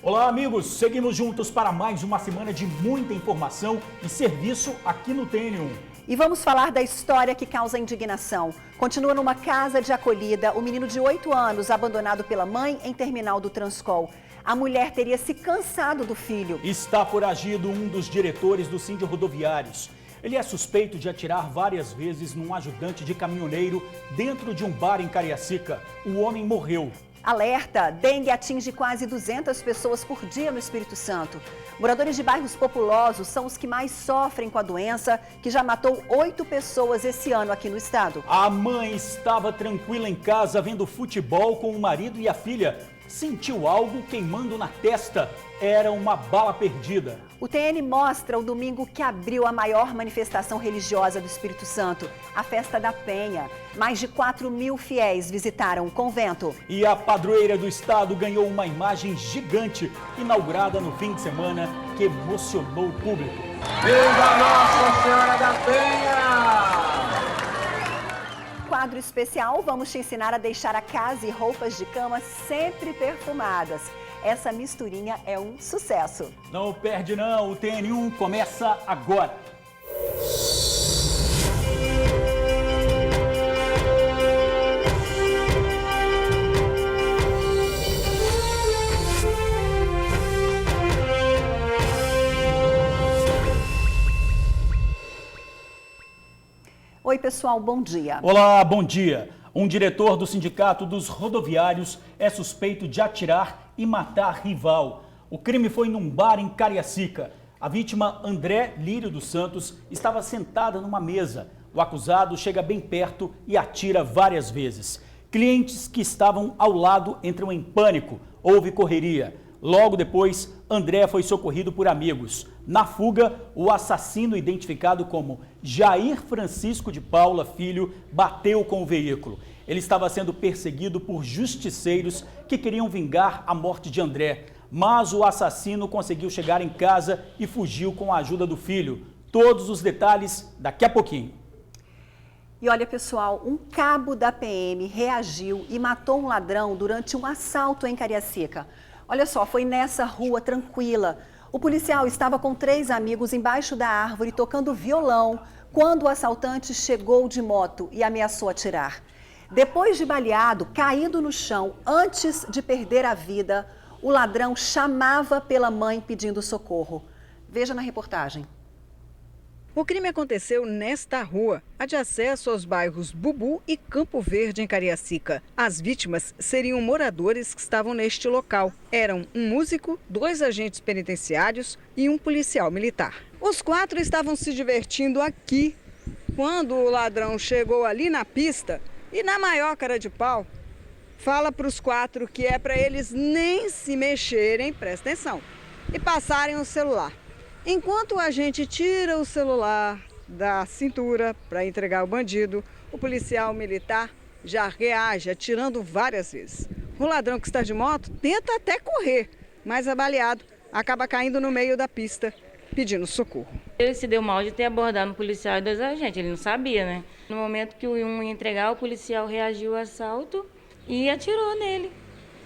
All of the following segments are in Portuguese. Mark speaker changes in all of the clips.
Speaker 1: Olá, amigos! Seguimos juntos para mais uma semana de muita informação e serviço aqui no TN1.
Speaker 2: E vamos falar da história que causa indignação. Continua numa casa de acolhida, o menino de 8 anos, abandonado pela mãe em terminal do Transcol. A mulher teria se cansado do filho.
Speaker 1: Está foragido um dos diretores do Síndico Rodoviários. Ele é suspeito de atirar várias vezes num ajudante de caminhoneiro dentro de um bar em Cariacica. O homem morreu.
Speaker 2: Alerta! Dengue atinge quase 200 pessoas por dia no Espírito Santo. Moradores de bairros populosos são os que mais sofrem com a doença, que já matou 8 pessoas esse ano aqui no estado.
Speaker 1: A mãe estava tranquila em casa vendo futebol com o marido e a filha. Sentiu algo queimando na testa. Era uma bala perdida.
Speaker 2: O TN mostra o domingo que abriu a maior manifestação religiosa do Espírito Santo, a Festa da Penha. Mais de 4.000 fiéis visitaram o convento.
Speaker 1: E a padroeira do estado ganhou uma imagem gigante, inaugurada no fim de semana, que emocionou o público.
Speaker 3: Viva Nossa Senhora da Penha!
Speaker 2: Quadro especial, vamos te ensinar a deixar a casa e roupas de cama sempre perfumadas. Essa misturinha é um sucesso.
Speaker 1: Não perde não, o TN1 começa agora.
Speaker 2: Oi pessoal, bom dia.
Speaker 1: Olá, bom dia. Um diretor do Sindicato dos Rodoviários é suspeito de atirar e matar rival. O crime foi num bar em Cariacica. A vítima, André Lírio dos Santos, estava sentada numa mesa. O acusado chega bem perto e atira várias vezes. Clientes que estavam ao lado entram em pânico. Houve correria. Logo depois, André foi socorrido por amigos. Na fuga, o assassino, identificado como Jair Francisco de Paula Filho, bateu com o veículo. Ele estava sendo perseguido por justiceiros que queriam vingar a morte de André. Mas o assassino conseguiu chegar em casa e fugiu com a ajuda do filho. Todos os detalhes daqui a pouquinho.
Speaker 2: E olha pessoal, um cabo da PM reagiu e matou um ladrão durante um assalto em Cariacica. Olha só, foi nessa rua tranquila. O policial estava com 3 amigos embaixo da árvore tocando violão quando o assaltante chegou de moto e ameaçou atirar. Depois de baleado, caído no chão, antes de perder a vida, o ladrão chamava pela mãe pedindo socorro. Veja na reportagem.
Speaker 4: O crime aconteceu nesta rua, a de acesso aos bairros Bubu e Campo Verde, em Cariacica. As vítimas seriam moradores que estavam neste local. Eram um músico, 2 agentes penitenciários e um policial militar. Os 4 estavam se divertindo aqui quando o ladrão chegou ali na pista e, na maior cara de pau, fala para os 4 que é para eles nem se mexerem, presta atenção, e passarem o celular. Enquanto o agente tira o celular da cintura para entregar o bandido, o policial militar já reage, atirando várias vezes. O ladrão que está de moto tenta até correr, mas é baleado, acaba caindo no meio da pista, pedindo socorro.
Speaker 5: Ele se deu mal de ter abordado um policial e 2 agentes, ele não sabia, né? No momento que o um ia entregar, o policial reagiu ao assalto e atirou nele.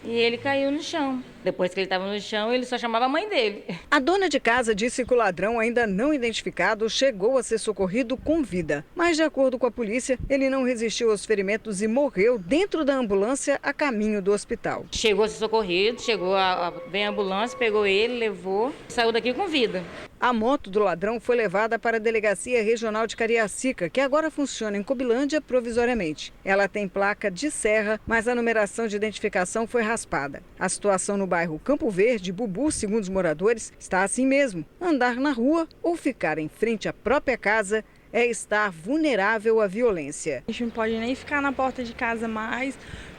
Speaker 5: E ele caiu no chão. Depois que ele estava no chão, ele só chamava a mãe dele.
Speaker 4: A dona de casa disse que o ladrão, ainda não identificado, chegou a ser socorrido com vida. Mas, de acordo com a polícia, ele não resistiu aos ferimentos e morreu dentro da ambulância a caminho do hospital.
Speaker 5: Chegou a ser socorrido, veio a ambulância, pegou ele, levou, saiu daqui com vida.
Speaker 4: A moto do ladrão foi levada para a Delegacia Regional de Cariacica, que agora funciona em Cobilândia provisoriamente. Ela tem placa de Serra, mas a numeração de identificação foi raspada. A situação no bairro Campo Verde, Bubu, segundo os moradores, está assim mesmo. Andar na rua ou ficar em frente à própria casa é estar vulnerável à violência.
Speaker 6: A gente não pode nem ficar na porta de casa mais,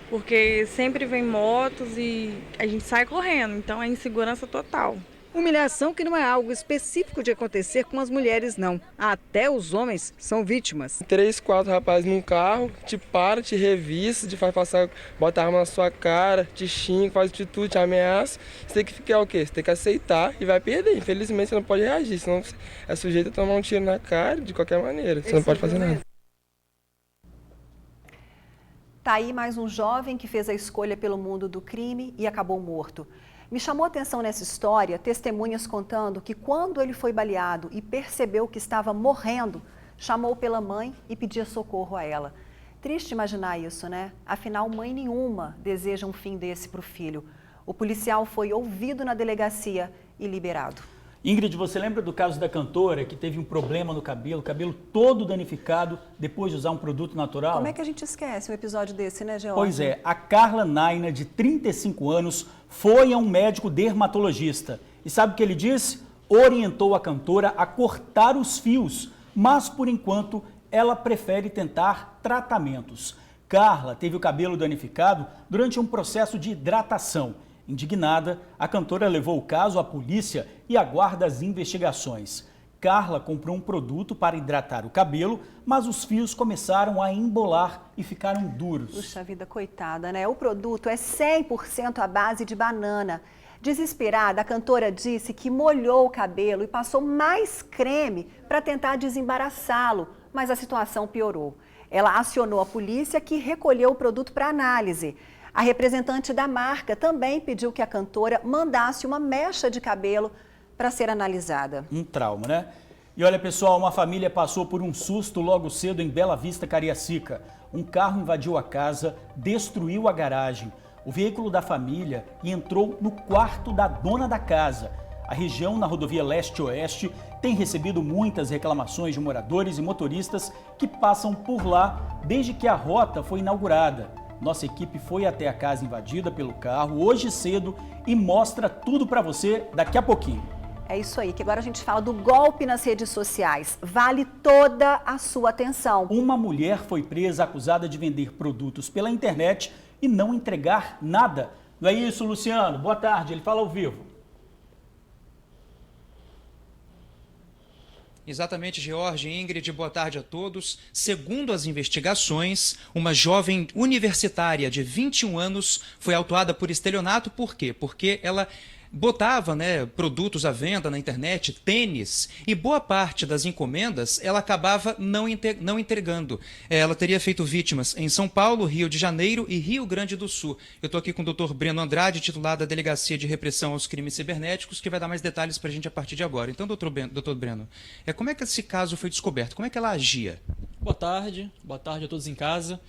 Speaker 6: porque sempre vem motos e a gente sai correndo, então é insegurança total.
Speaker 4: Humilhação que não é algo específico de acontecer com as mulheres, não. Até os homens são vítimas.
Speaker 7: 3, 4 rapazes num carro, te para, te revista, te faz passar, bota a arma na sua cara, te xinga, faz atitude, te ameaça. Você tem que ficar o quê? Você tem que aceitar e vai perder. Infelizmente você não pode reagir, senão você é sujeito a tomar um tiro na cara de qualquer maneira. Você não pode fazer nada.
Speaker 2: Tá aí mais um jovem que fez a escolha pelo mundo do crime e acabou morto. Me chamou a atenção nessa história testemunhas contando que quando ele foi baleado e percebeu que estava morrendo, chamou pela mãe e pedia socorro a ela. Triste imaginar isso, né? Afinal, mãe nenhuma deseja um fim desse para o filho. O policial foi ouvido na delegacia e liberado.
Speaker 1: Ingrid, você lembra do caso da cantora que teve um problema no cabelo todo danificado depois de usar um produto natural?
Speaker 2: Como é que a gente esquece um episódio desse, né, George?
Speaker 1: Pois é, a Carla Naina, de 35 anos, foi a um médico dermatologista. E sabe o que ele disse? Orientou a cantora a cortar os fios, mas por enquanto ela prefere tentar tratamentos. Carla teve o cabelo danificado durante um processo de hidratação. Indignada, a cantora levou o caso à polícia e aguarda as investigações. Carla comprou um produto para hidratar o cabelo, mas os fios começaram a embolar e ficaram duros.
Speaker 2: Puxa vida, coitada, né? O produto é 100% à base de banana. Desesperada, a cantora disse que molhou o cabelo e passou mais creme para tentar desembaraçá-lo, mas a situação piorou. Ela acionou a polícia, que recolheu o produto para análise. A representante da marca também pediu que a cantora mandasse uma mecha de cabelo para ser analisada.
Speaker 1: Um trauma, né? E olha, pessoal, uma família passou por um susto logo cedo em Bela Vista, Cariacica. Um carro invadiu a casa, destruiu a garagem. O veículo da família entrou no quarto da dona da casa. A região na rodovia Leste-Oeste tem recebido muitas reclamações de moradores e motoristas que passam por lá desde que a rota foi inaugurada. Nossa equipe foi até a casa invadida pelo carro hoje cedo e mostra tudo para você daqui a pouquinho.
Speaker 2: É isso aí, que agora a gente fala do golpe nas redes sociais. Vale toda a sua atenção.
Speaker 1: Uma mulher foi presa acusada de vender produtos pela internet e não entregar nada. Não é isso, Luciano? Boa tarde, ele fala ao vivo.
Speaker 8: Exatamente, George, Ingrid, boa tarde a todos. Segundo as investigações, uma jovem universitária de 21 anos foi autuada por estelionato. Por quê? Porque ela botava, produtos à venda na internet, tênis, e boa parte das encomendas ela acabava não entregando. Ela teria feito vítimas em São Paulo, Rio de Janeiro e Rio Grande do Sul. Eu estou aqui com o Dr. Breno Andrade, titular da Delegacia de Repressão aos Crimes Cibernéticos, que vai dar mais detalhes para a gente a partir de agora. Então, Dr. Breno, como é que esse caso foi descoberto? Como é que ela agia?
Speaker 9: Boa tarde a todos em casa.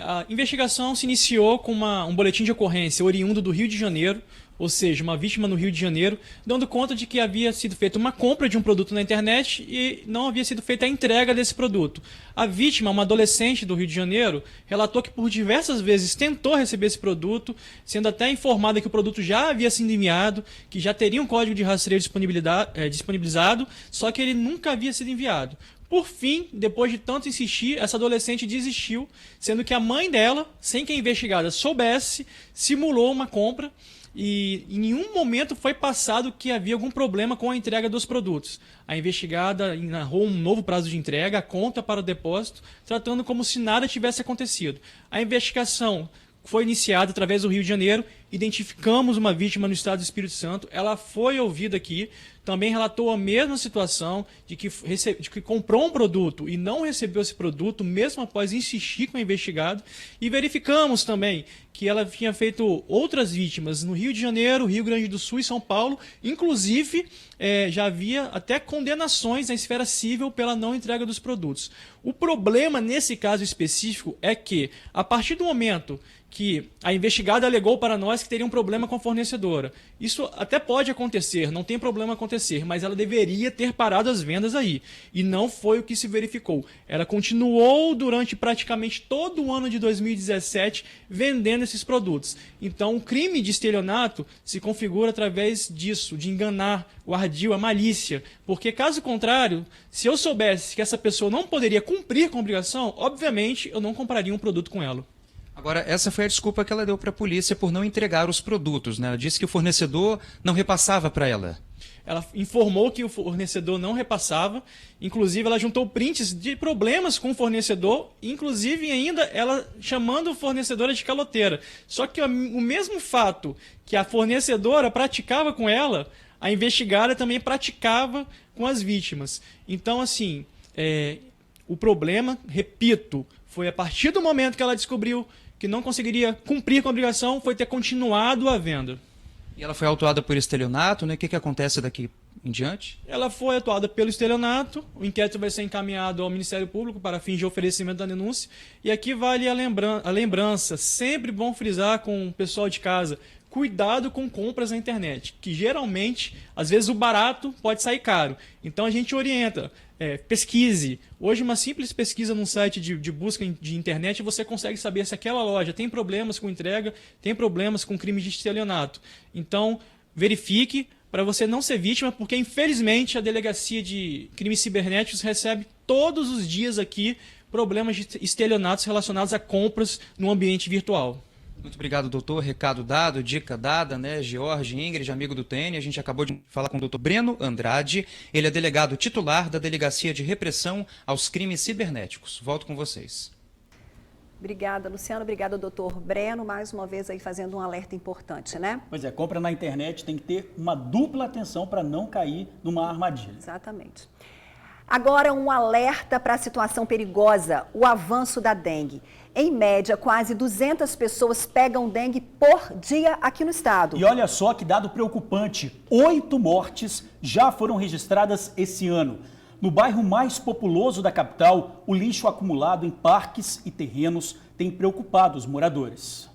Speaker 9: A investigação se iniciou com um boletim de ocorrência oriundo do Rio de Janeiro, ou seja, uma vítima no Rio de Janeiro, dando conta de que havia sido feita uma compra de um produto na internet e não havia sido feita a entrega desse produto. A vítima, uma adolescente do Rio de Janeiro, relatou que por diversas vezes tentou receber esse produto, sendo até informada que o produto já havia sido enviado, que já teria um código de rastreio disponibilizado, só que ele nunca havia sido enviado. Por fim, depois de tanto insistir, essa adolescente desistiu, sendo que a mãe dela, sem que a investigada soubesse, simulou uma compra e em nenhum momento foi passado que havia algum problema com a entrega dos produtos. A investigada narrou um novo prazo de entrega, a conta para o depósito, tratando como se nada tivesse acontecido. A investigação foi iniciada através do Rio de Janeiro, identificamos uma vítima no estado do Espírito Santo, ela foi ouvida aqui, também relatou a mesma situação de que comprou um produto e não recebeu esse produto, mesmo após insistir com o investigado, e verificamos também que ela tinha feito outras vítimas no Rio de Janeiro, Rio Grande do Sul e São Paulo, inclusive já havia até condenações na esfera civil pela não entrega dos produtos. O problema nesse caso específico é que, a partir do momento que a investigada alegou para nós que teria um problema com a fornecedora. Isso até pode acontecer, não tem problema acontecer, mas ela deveria ter parado as vendas aí. E não foi o que se verificou. Ela continuou durante praticamente todo o ano de 2017 vendendo esses produtos. Então, o crime de estelionato se configura através disso, de enganar o ardil, a malícia. Porque, caso contrário, se eu soubesse que essa pessoa não poderia cumprir com a obrigação, obviamente eu não compraria um produto com ela.
Speaker 8: Agora, essa foi a desculpa que ela deu para a polícia por não entregar os produtos, né? Ela disse que o fornecedor não repassava para ela.
Speaker 9: Ela informou que o fornecedor não repassava, inclusive ela juntou prints de problemas com o fornecedor, inclusive ainda ela chamando o fornecedora de caloteira. Só que o mesmo fato que a fornecedora praticava com ela, a investigada também praticava com as vítimas. Então, assim, o problema, repito, foi a partir do momento que ela descobriu que não conseguiria cumprir com a obrigação, foi ter continuado a venda.
Speaker 8: E ela foi autuada por estelionato, né? O que acontece daqui em diante?
Speaker 9: Ela foi atuada pelo estelionato, o inquérito vai ser encaminhado ao Ministério Público para fins de oferecimento da denúncia. E aqui vale a lembrança, sempre bom frisar com o pessoal de casa, cuidado com compras na internet, que geralmente, às vezes o barato pode sair caro. Então a gente orienta, pesquise. Hoje uma simples pesquisa num site de busca de internet você consegue saber se aquela loja tem problemas com entrega, tem problemas com crime de estelionato. Então verifique para você não ser vítima, porque infelizmente a Delegacia de Crimes Cibernéticos recebe todos os dias aqui problemas de estelionatos relacionados a compras no ambiente virtual.
Speaker 8: Muito obrigado, doutor. Recado dado, dica dada, né? George Ingrid, amigo do TN. A gente acabou de falar com o doutor Breno Andrade. Ele é delegado titular da Delegacia de Repressão aos Crimes Cibernéticos. Volto com vocês.
Speaker 2: Obrigada, Luciano. Obrigada, doutor Breno. Mais uma vez aí fazendo um alerta importante, né?
Speaker 1: Pois é, compra na internet tem que ter uma dupla atenção para não cair numa armadilha.
Speaker 2: Exatamente. Agora um alerta para a situação perigosa, o avanço da dengue. Em média, quase 200 pessoas pegam dengue por dia aqui no estado.
Speaker 1: E olha só que dado preocupante, 8 mortes já foram registradas esse ano. No bairro mais populoso da capital, o lixo acumulado em parques e terrenos tem preocupado os moradores.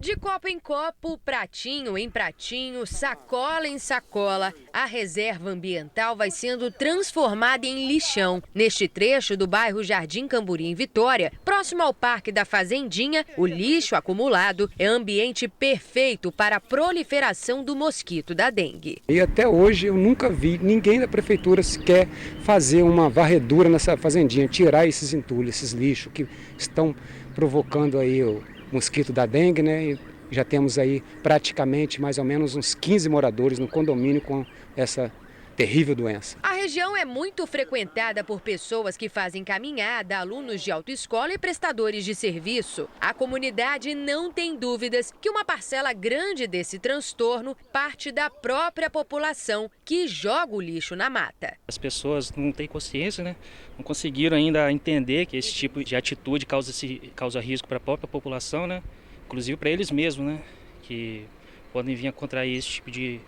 Speaker 10: De copo em copo, pratinho em pratinho, sacola em sacola, a reserva ambiental vai sendo transformada em lixão. Neste trecho do bairro Jardim Camburi, em Vitória, próximo ao Parque da Fazendinha, o lixo acumulado é ambiente perfeito para a proliferação do mosquito da dengue.
Speaker 11: E até hoje eu nunca vi ninguém da prefeitura sequer fazer uma varredura nessa fazendinha, tirar esses entulhos, esses lixos que estão provocando aí o mosquito da dengue, né? E já temos aí praticamente mais ou menos uns 15 moradores no condomínio com essa terrível doença.
Speaker 10: A região é muito frequentada por pessoas que fazem caminhada, alunos de autoescola e prestadores de serviço. A comunidade não tem dúvidas que uma parcela grande desse transtorno parte da própria população que joga o lixo na mata.
Speaker 12: As pessoas não têm consciência, né? Não conseguiram ainda entender que esse tipo de atitude causa risco para a própria população, né? Inclusive para eles mesmos, né? Que podem vir a contrair esse tipo de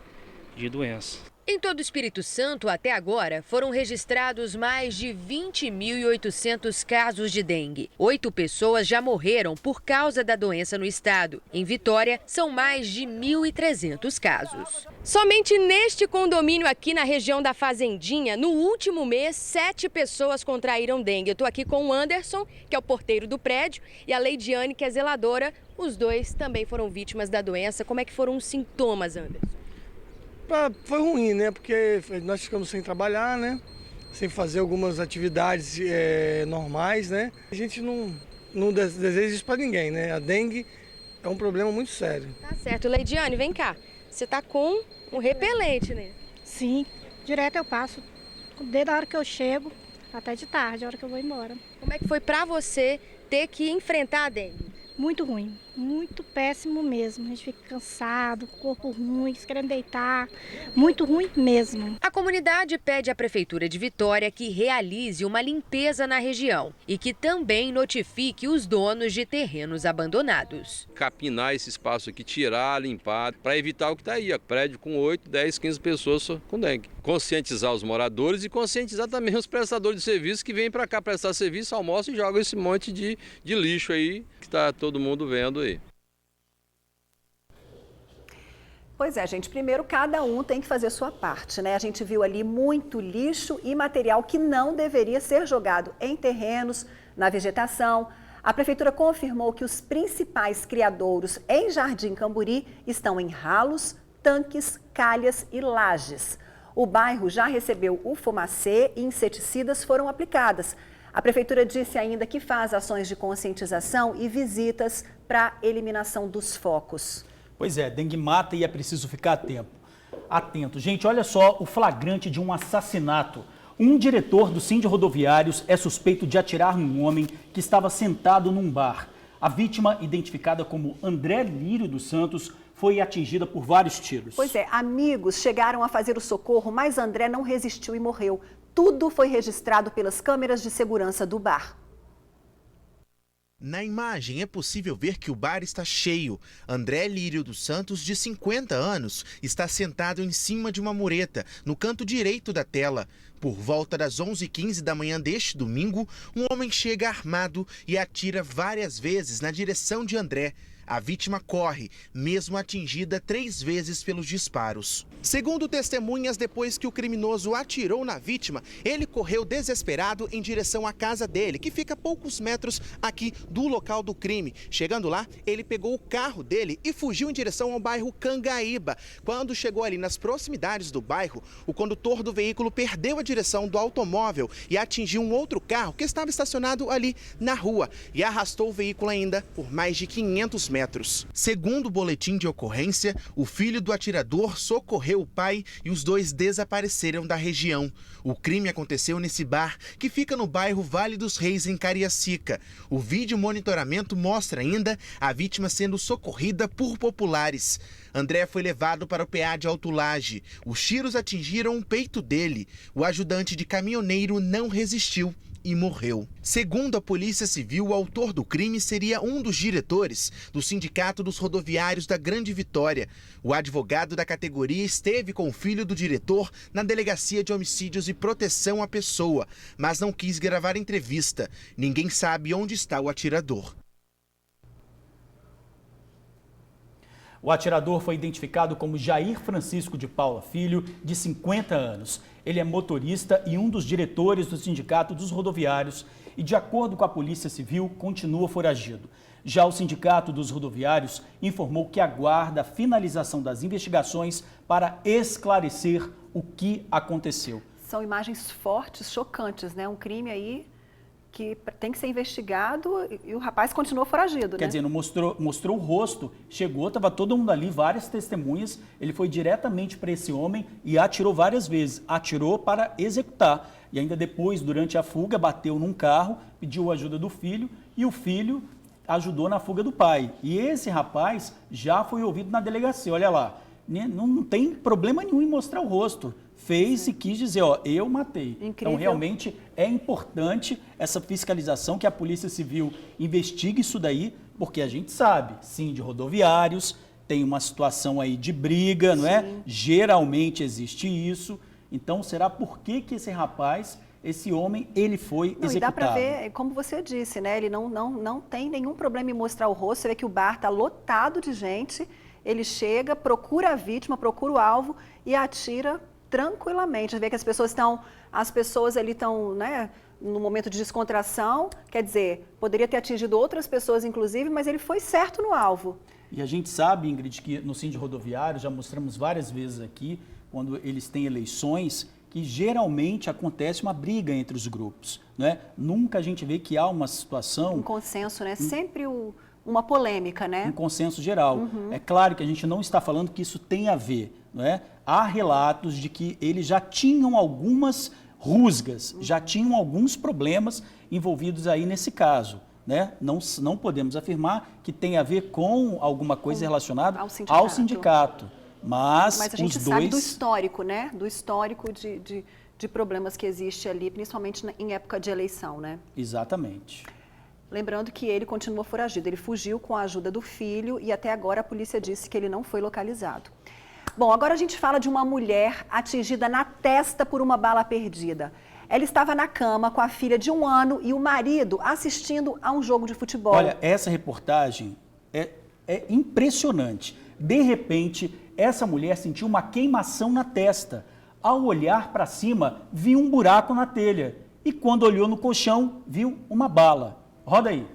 Speaker 12: doença.
Speaker 10: Em todo o Espírito Santo, até agora, foram registrados mais de 20.800 casos de dengue. 8 pessoas já morreram por causa da doença no estado. Em Vitória, são mais de 1.300 casos. Somente neste condomínio aqui na região da Fazendinha, no último mês, 7 pessoas contraíram dengue. Eu estou aqui com o Anderson, que é o porteiro do prédio, e a Leidiane, que é zeladora. Os dois também foram vítimas da doença. Como é que foram os sintomas, Anderson?
Speaker 13: Foi ruim, né? Porque nós ficamos sem trabalhar, né? Sem fazer algumas atividades normais, né? A gente não deseja isso para ninguém, né? A dengue é um problema muito sério.
Speaker 10: Tá certo. Leidiane, vem cá. Você tá com um repelente, né?
Speaker 14: Sim, direto eu passo. Desde a hora que eu chego até de tarde, a hora que eu vou embora.
Speaker 10: Como é que foi para você ter que enfrentar a dengue?
Speaker 14: Muito ruim, muito péssimo mesmo. A gente fica cansado, corpo ruim, querendo deitar. Muito ruim mesmo.
Speaker 10: A comunidade pede à Prefeitura de Vitória que realize uma limpeza na região e que também notifique os donos de terrenos abandonados.
Speaker 15: Capinar esse espaço aqui, tirar, limpar, para evitar o que está aí, prédio com 8, 10, 15 pessoas com dengue. Conscientizar os moradores e conscientizar também os prestadores de serviço que vêm para cá prestar serviço, almoçam e jogam esse monte de lixo aí que está todo mundo vendo aí.
Speaker 2: Pois é, gente, primeiro cada um tem que fazer sua parte, né? A gente viu ali muito lixo e material que não deveria ser jogado em terrenos, na vegetação. A Prefeitura confirmou que os principais criadouros em Jardim Camburi estão em ralos, tanques, calhas e lajes. O bairro já recebeu o fumacê e inseticidas foram aplicadas. A Prefeitura disse ainda que faz ações de conscientização e visitas para eliminação dos focos.
Speaker 1: Pois é, dengue mata e é preciso ficar atento. Gente, olha só o flagrante de um assassinato. Um diretor do Síndico Rodoviários é suspeito de atirar num homem que estava sentado num bar. A vítima, identificada como André Lírio dos Santos, foi atingida por vários tiros.
Speaker 2: Pois é, amigos chegaram a fazer o socorro, mas André não resistiu e morreu. Tudo foi registrado pelas câmeras de segurança do bar.
Speaker 16: Na imagem é possível ver que o bar está cheio. André Lírio dos Santos, de 50 anos, está sentado em cima de uma mureta, no canto direito da tela. Por volta das 11h15 da manhã deste domingo, um homem chega armado e atira várias vezes na direção de André. A vítima corre, mesmo atingida 3 vezes pelos disparos. Segundo testemunhas, depois que o criminoso atirou na vítima, ele correu desesperado em direção à casa dele, que fica a poucos metros aqui do local do crime. Chegando lá, ele pegou o carro dele e fugiu em direção ao bairro Cangaíba. Quando chegou ali nas proximidades do bairro, o condutor do veículo perdeu a direção do automóvel e atingiu um outro carro que estava estacionado ali na rua e arrastou o veículo ainda por mais de 500 metros. Segundo o boletim de ocorrência, o filho do atirador socorreu o pai e os dois desapareceram da região. O crime aconteceu nesse bar, que fica no bairro Vale dos Reis, em Cariacica. O vídeo monitoramento mostra ainda a vítima sendo socorrida por populares. André foi levado para o PA de Alto Lage. Os tiros atingiram o peito dele. O ajudante de caminhoneiro não resistiu e morreu. Segundo a Polícia Civil, o autor do crime seria um dos diretores do Sindicato dos Rodoviários da Grande Vitória. O advogado da categoria esteve com o filho do diretor na Delegacia de Homicídios e Proteção à Pessoa, mas não quis gravar entrevista. Ninguém sabe onde está o atirador.
Speaker 1: O atirador foi identificado como Jair Francisco de Paula Filho, de 50 anos. Ele é motorista e um dos diretores do Sindicato dos Rodoviários e, de acordo com a Polícia Civil, continua foragido. Já o Sindicato dos Rodoviários informou que aguarda a finalização das investigações para esclarecer o que aconteceu.
Speaker 2: São imagens fortes, chocantes, né? Um crime aí que tem que ser investigado e o rapaz continuou foragido, né?
Speaker 1: Quer dizer, não mostrou o rosto, chegou, estava todo mundo ali, várias testemunhas, ele foi diretamente para esse homem e atirou várias vezes, atirou para executar. E ainda depois, durante a fuga, bateu num carro, pediu ajuda do filho e o filho ajudou na fuga do pai. E esse rapaz já foi ouvido na delegacia, olha lá, não tem problema nenhum em mostrar o rosto. Fez e quis dizer, ó, eu matei. Incrível. Então, realmente, é importante essa fiscalização, que a Polícia Civil investigue isso daí, porque a gente sabe, sim, de rodoviários, tem uma situação aí de briga, não é? Geralmente existe isso. Então, será por que esse rapaz, esse homem, ele foi executado?
Speaker 2: E dá para ver, como você disse, né? Ele não tem nenhum problema em mostrar o rosto. Você vê que o bar está lotado de gente. Ele chega, procura a vítima, procura o alvo e atira tranquilamente. Vê que as pessoas ali estão, né, no momento de descontração, quer dizer, poderia ter atingido outras pessoas, inclusive, mas ele foi certo no alvo.
Speaker 1: E a gente sabe, Ingrid, que no Sindicato Rodoviário, já mostramos várias vezes aqui, quando eles têm eleições, que geralmente acontece uma briga entre os grupos, né? Nunca a gente vê que há uma situação...
Speaker 2: Um consenso, né? Sempre uma polêmica, né?
Speaker 1: Um consenso geral. É claro que a gente não está falando que isso tem a ver, não é? Há relatos de que eles já tinham algumas rusgas, já tinham alguns problemas envolvidos aí nesse caso, né? Não podemos afirmar que tem a ver com alguma coisa relacionada ao sindicato. Mas
Speaker 2: a gente
Speaker 1: os
Speaker 2: sabe
Speaker 1: dois...
Speaker 2: do histórico, né? Do histórico de problemas que existe ali, principalmente em época de eleição, né?
Speaker 1: Exatamente.
Speaker 2: Lembrando que ele continuou foragido. Ele fugiu com a ajuda do filho e até agora a polícia disse que ele não foi localizado. Bom, agora a gente fala de uma mulher atingida na testa por uma bala perdida. Ela estava na cama com a filha de 1 ano e o marido assistindo a um jogo de futebol.
Speaker 1: Olha, essa reportagem é impressionante. De repente, essa mulher sentiu uma queimação na testa. Ao olhar para cima, viu um buraco na telha. E quando olhou no colchão, viu uma bala. Roda aí.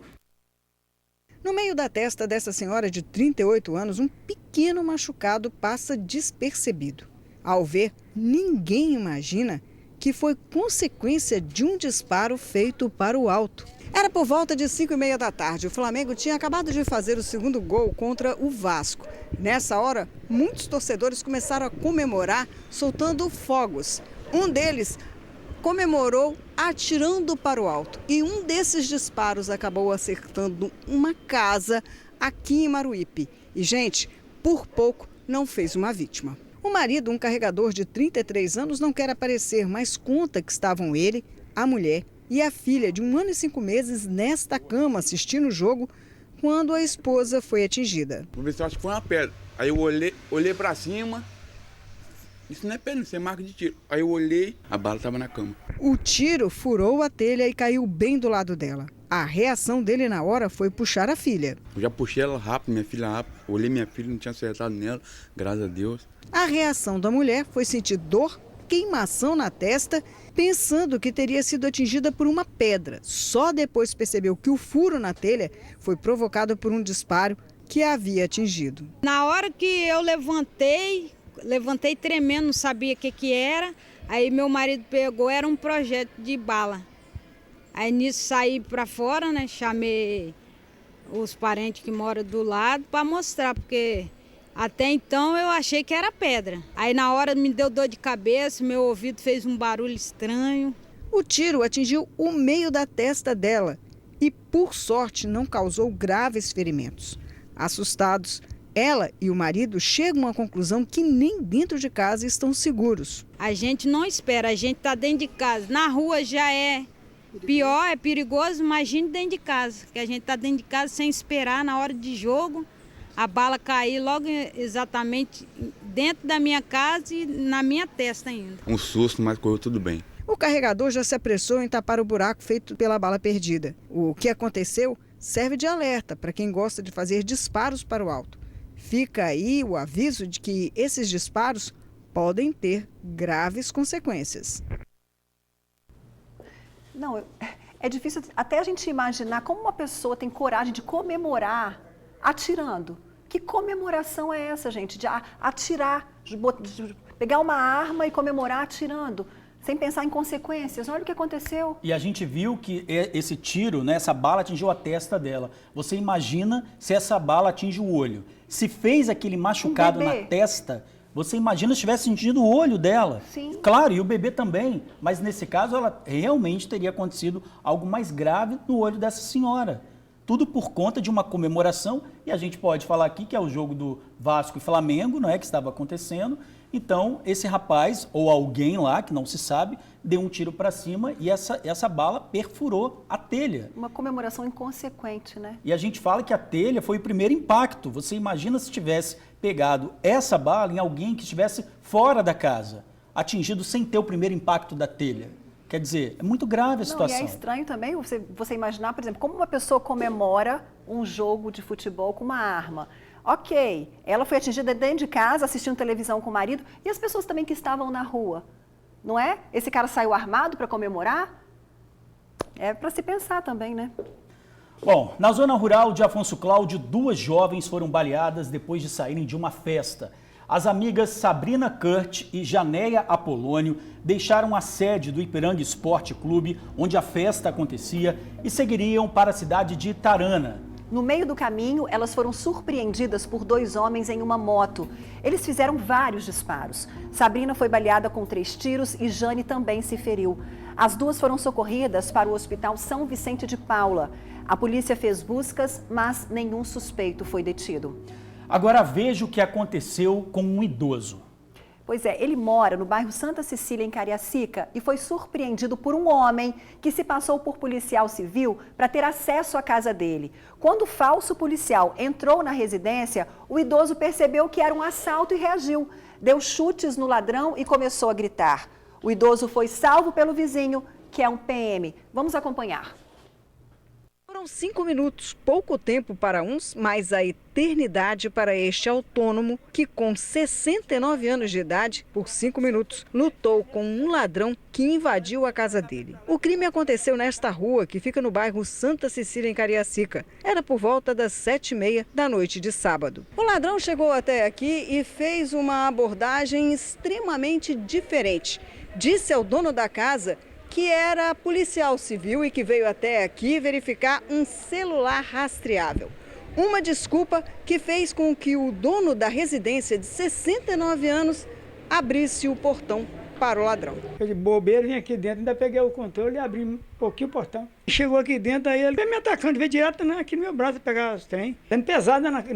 Speaker 4: No meio da testa dessa senhora de 38 anos, um pequeno machucado passa despercebido. Ao ver, ninguém imagina que foi consequência de um disparo feito para o alto. Era por volta de 5h30 da tarde. O Flamengo tinha acabado de fazer o segundo gol contra o Vasco. Nessa hora, muitos torcedores começaram a comemorar soltando fogos. Um deles comemorou atirando para o alto. E um desses disparos acabou acertando uma casa aqui em Maruípe. E, gente, por pouco não fez uma vítima. O marido, um carregador de 33 anos, não quer aparecer, mas conta que estavam ele, a mulher e a filha de 1 ano e 5 meses nesta cama assistindo o jogo quando a esposa foi atingida.
Speaker 17: Vou ver se eu acho que foi uma pedra. Aí eu olhei para cima. Isso não é pedra, isso é marca de tiro. Aí eu olhei, a bala estava na cama.
Speaker 4: O tiro furou a telha e caiu bem do lado dela. A reação dele na hora foi puxar a filha.
Speaker 17: Eu já puxei ela rápido, minha filha rápido. Olhei minha filha, não tinha acertado nela, graças a Deus.
Speaker 4: A reação da mulher foi sentir dor, queimação na testa, pensando que teria sido atingida por uma pedra. Só depois percebeu que o furo na telha foi provocado por um disparo que a havia atingido.
Speaker 18: Na hora que eu levantei tremendo, não sabia o que era. Aí meu marido pegou, era um projétil de bala. Aí nisso saí para fora, né? Chamei os parentes que moram do lado para mostrar, porque até então eu achei que era pedra. Aí na hora me deu dor de cabeça, meu ouvido fez um barulho estranho.
Speaker 4: O tiro atingiu o meio da testa dela e, por sorte, não causou graves ferimentos. Assustados, ela e o marido chegam à conclusão que nem dentro de casa estão seguros.
Speaker 18: A gente não espera, a gente está dentro de casa. Na rua já é pior, é perigoso, imagine dentro de casa. Que a gente está dentro de casa sem esperar na hora de jogo. A bala cair logo exatamente dentro da minha casa e na minha testa ainda.
Speaker 17: Um susto, mas correu tudo bem.
Speaker 4: O carregador já se apressou em tapar o buraco feito pela bala perdida. O que aconteceu serve de alerta para quem gosta de fazer disparos para o alto. Fica aí o aviso de que esses disparos podem ter graves consequências.
Speaker 2: Não, é difícil até a gente imaginar como uma pessoa tem coragem de comemorar atirando. Que comemoração é essa, gente? De atirar, de pegar uma arma e comemorar atirando, sem pensar em consequências. Olha o que aconteceu.
Speaker 1: E a gente viu que esse tiro, né, essa bala atingiu a testa dela. Você imagina se essa bala atinge o olho. Se fez aquele machucado na testa, você imagina se tivesse atingido o olho dela.
Speaker 2: Sim.
Speaker 1: Claro, e o bebê também. Mas nesse caso, ela realmente teria acontecido algo mais grave no olho dessa senhora. Tudo por conta de uma comemoração, e a gente pode falar aqui que é o jogo do Vasco e Flamengo, não é, que estava acontecendo. Então, esse rapaz, ou alguém lá, que não se sabe, deu um tiro para cima e essa bala perfurou a telha.
Speaker 2: Uma comemoração inconsequente, né?
Speaker 1: E a gente fala que a telha foi o primeiro impacto. Você imagina se tivesse pegado essa bala em alguém que estivesse fora da casa, atingido sem ter o primeiro impacto da telha. Quer dizer, é muito grave a situação.
Speaker 2: E é estranho também você imaginar, por exemplo, como uma pessoa comemora um jogo de futebol com uma arma. Ok, ela foi atingida dentro de casa, assistindo televisão com o marido, e as pessoas também que estavam na rua, não é? Esse cara saiu armado para comemorar? É para se pensar também, né?
Speaker 1: Bom, na zona rural de Afonso Cláudio, 2 jovens foram baleadas depois de saírem de uma festa. As amigas Sabrina Kurt e Janéia Apolônio deixaram a sede do Ipiranga Esporte Clube, onde a festa acontecia, e seguiriam para a cidade de Itarana.
Speaker 2: No meio do caminho, elas foram surpreendidas por 2 homens em uma moto. Eles fizeram vários disparos. Sabrina foi baleada com 3 tiros e Jane também se feriu. As 2 foram socorridas para o Hospital São Vicente de Paula. A polícia fez buscas, mas nenhum suspeito foi detido.
Speaker 1: Agora veja o que aconteceu com um idoso.
Speaker 2: Pois é, ele mora no bairro Santa Cecília, em Cariacica, e foi surpreendido por um homem que se passou por policial civil para ter acesso à casa dele. Quando o falso policial entrou na residência, o idoso percebeu que era um assalto e reagiu. Deu chutes no ladrão e começou a gritar. O idoso foi salvo pelo vizinho, que é um PM. Vamos acompanhar.
Speaker 4: Foram 5 minutos, pouco tempo para uns, mas a eternidade para este autônomo que, com 69 anos de idade, por 5 minutos, lutou com um ladrão que invadiu a casa dele. O crime aconteceu nesta rua, que fica no bairro Santa Cecília, em Cariacica. Era por volta das 7h30 da noite de sábado. O ladrão chegou até aqui e fez uma abordagem extremamente diferente. Disse ao dono da casa que era policial civil e que veio até aqui verificar um celular rastreável. Uma desculpa que fez com que o dono da residência de 69 anos abrisse o portão para o ladrão.
Speaker 19: Eu de bobeira, vim aqui dentro, ainda peguei o controle e abri um pouquinho o portão. Chegou aqui dentro, aí ele veio me atacando, veio direto aqui no meu braço pegar os trem. Dando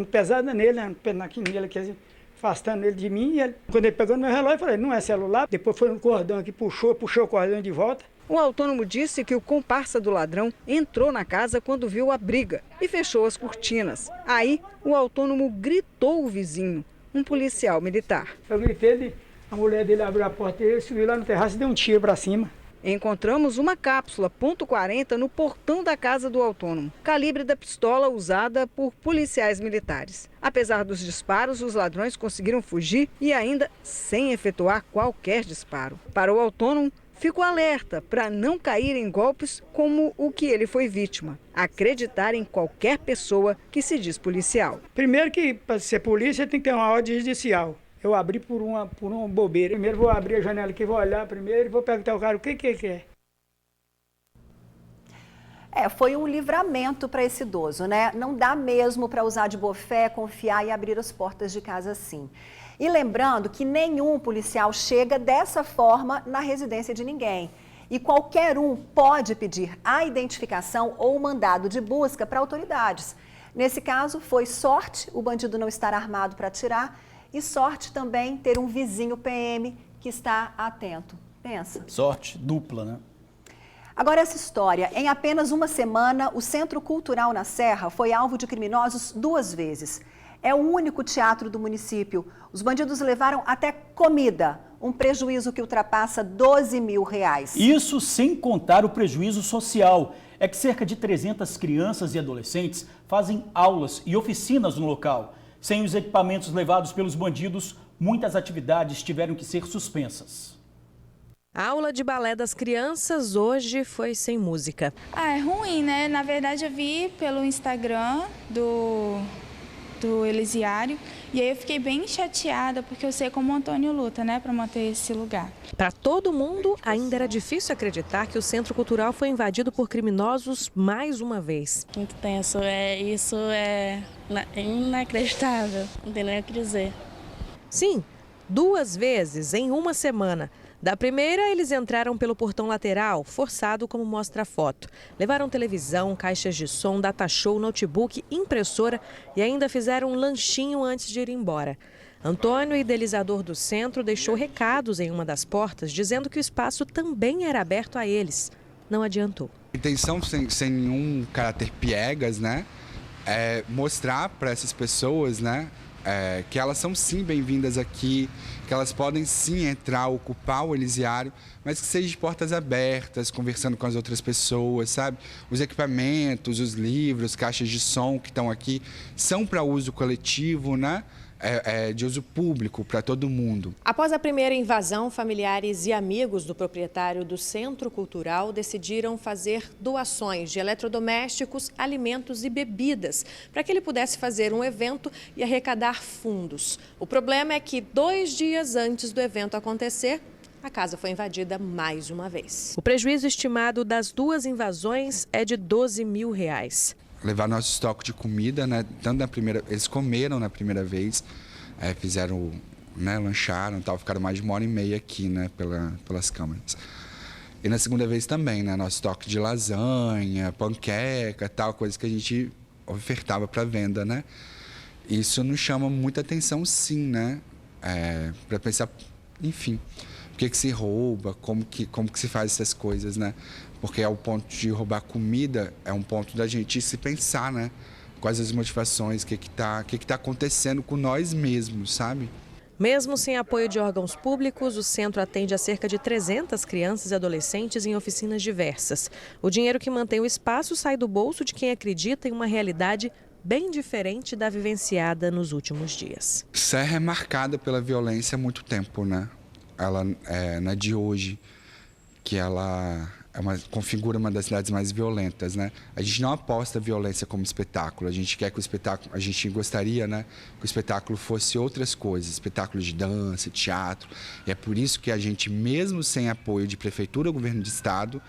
Speaker 19: pesada nele, aqui, afastando ele de mim. E ele, quando ele pegou no meu relógio, eu falei, não é celular. Depois foi no cordão aqui, puxou o cordão de volta.
Speaker 4: O autônomo disse que o comparsa do ladrão entrou na casa quando viu a briga e fechou as cortinas. Aí, o autônomo gritou o vizinho, um policial militar.
Speaker 19: Eu gritei, a mulher dele abriu a porta e ele subiu lá no terraço e deu um tiro para cima.
Speaker 4: Encontramos uma cápsula .40 no portão da casa do autônomo, calibre da pistola usada por policiais militares. Apesar dos disparos, os ladrões conseguiram fugir e ainda sem efetuar qualquer disparo. Para o autônomo, ficou alerta para não cair em golpes como o que ele foi vítima. Acreditar em qualquer pessoa que se diz policial.
Speaker 19: Primeiro que para ser polícia tem que ter uma ordem judicial. Eu abri por uma bobeira. Primeiro vou abrir a janela aqui, vou olhar primeiro e vou perguntar ao cara o que é.
Speaker 2: Foi um livramento para esse idoso, né? Não dá mesmo para usar de boa fé, confiar e abrir as portas de casa assim. E lembrando que nenhum policial chega dessa forma na residência de ninguém. E qualquer um pode pedir a identificação ou mandado de busca para autoridades. Nesse caso, foi sorte o bandido não estar armado para atirar e sorte também ter um vizinho PM que está atento. Pensa.
Speaker 1: Sorte dupla, né?
Speaker 2: Agora essa história. Em apenas uma semana, o Centro Cultural na Serra foi alvo de criminosos 2 vezes. É o único teatro do município. Os bandidos levaram até comida, um prejuízo que ultrapassa R$12 mil.
Speaker 1: Isso sem contar o prejuízo social. É que cerca de 300 crianças e adolescentes fazem aulas e oficinas no local. Sem os equipamentos levados pelos bandidos, muitas atividades tiveram que ser suspensas.
Speaker 20: A aula de balé das crianças hoje foi sem música.
Speaker 21: É ruim, né? Na verdade, eu vi pelo Instagram do Elisiário e aí eu fiquei bem chateada porque eu sei como o Antônio luta, né, para manter esse lugar.
Speaker 20: Para todo mundo, ainda era difícil acreditar que o Centro Cultural foi invadido por criminosos mais uma vez.
Speaker 22: Muito tenso, isso é inacreditável, não tem nem o que dizer.
Speaker 20: Sim, 2 vezes em uma semana. Da primeira, eles entraram pelo portão lateral, forçado como mostra a foto. Levaram televisão, caixas de som, datashow, notebook, impressora e ainda fizeram um lanchinho antes de ir embora. Antônio, idealizador do centro, deixou recados em uma das portas, dizendo que o espaço também era aberto a eles. Não adiantou.
Speaker 23: A intenção, sem nenhum caráter piegas, né, é mostrar para essas pessoas, né, que elas são sim bem-vindas aqui, que elas podem sim entrar, ocupar o Elisiário, mas que seja de portas abertas, conversando com as outras pessoas, sabe? Os equipamentos, os livros, caixas de som que estão aqui são para uso coletivo, né? De uso público para todo mundo.
Speaker 20: Após a primeira invasão, familiares e amigos do proprietário do Centro Cultural decidiram fazer doações de eletrodomésticos, alimentos e bebidas para que ele pudesse fazer um evento e arrecadar fundos. O problema é que 2 dias antes do evento acontecer, a casa foi invadida mais uma vez. O prejuízo estimado das 2 invasões é de R$12 mil.
Speaker 23: Levar nosso estoque de comida, né? Tanto na primeira, eles comeram na primeira vez, fizeram, né, lancharam, tal, ficaram mais de 1h30 aqui, né, pelas câmeras. E na segunda vez também, né, nosso estoque de lasanha, panqueca, tal, coisa que a gente ofertava para venda, né? Isso nos chama muita atenção, sim, né? Para pensar, enfim, o que se rouba, como que se faz essas coisas, né? Porque é o ponto de roubar comida, é um ponto da gente se pensar, né? Quais as motivações, o que tá acontecendo com nós mesmos, sabe?
Speaker 20: Mesmo sem apoio de órgãos públicos, o centro atende a cerca de 300 crianças e adolescentes em oficinas diversas. O dinheiro que mantém o espaço sai do bolso de quem acredita em uma realidade bem diferente da vivenciada nos últimos dias.
Speaker 23: Serra é marcada pela violência há muito tempo, né? Ela não é de hoje que ela configura uma das cidades mais violentas, né? A gente não aposta a violência como espetáculo. A gente quer que o espetáculo, a gente gostaria, né, que o espetáculo fosse outras coisas, espetáculo de dança, teatro. E é por isso que a gente, mesmo sem apoio de prefeitura ou governo de estado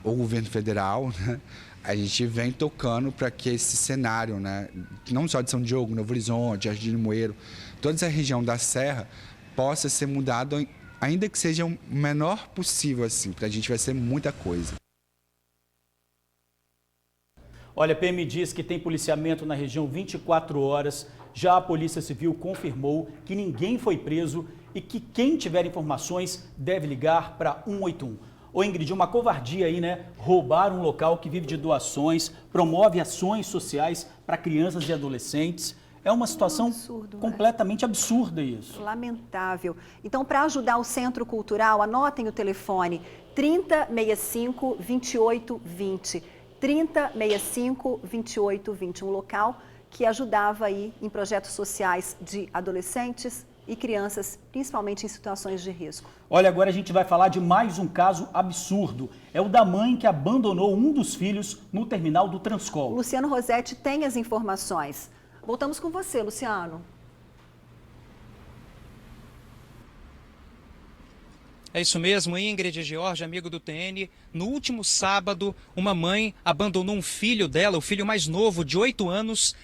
Speaker 23: ou governo federal, né, a gente vem tocando para que esse cenário, né, não só de São Diogo, Novo Horizonte, Jardim de Limoeiro, toda essa região da Serra possa ser mudado, ainda que seja o menor possível, assim, para a gente vai ser muita coisa.
Speaker 1: Olha, a PM diz que tem policiamento na região 24 horas. Já a Polícia Civil confirmou que ninguém foi preso e que quem tiver informações deve ligar para 181. Ô Ingrid, uma covardia aí, né? Roubar um local que vive de doações, promove ações sociais para crianças e adolescentes. É uma situação completamente absurda isso.
Speaker 2: Lamentável. Então, para ajudar o Centro Cultural, anotem o telefone 3065-2820. 3065-2820, um local que ajudava aí em projetos sociais de adolescentes e crianças, principalmente em situações de risco.
Speaker 1: Olha, agora a gente vai falar de mais um caso absurdo. É o da mãe que abandonou um dos filhos no terminal do Transcol.
Speaker 2: Luciano Rossetti tem as informações. Voltamos com você, Luciano.
Speaker 8: É isso mesmo, Ingrid e George, amigo do TN. No último sábado, uma mãe abandonou um filho dela, o filho mais novo, de 8 anos,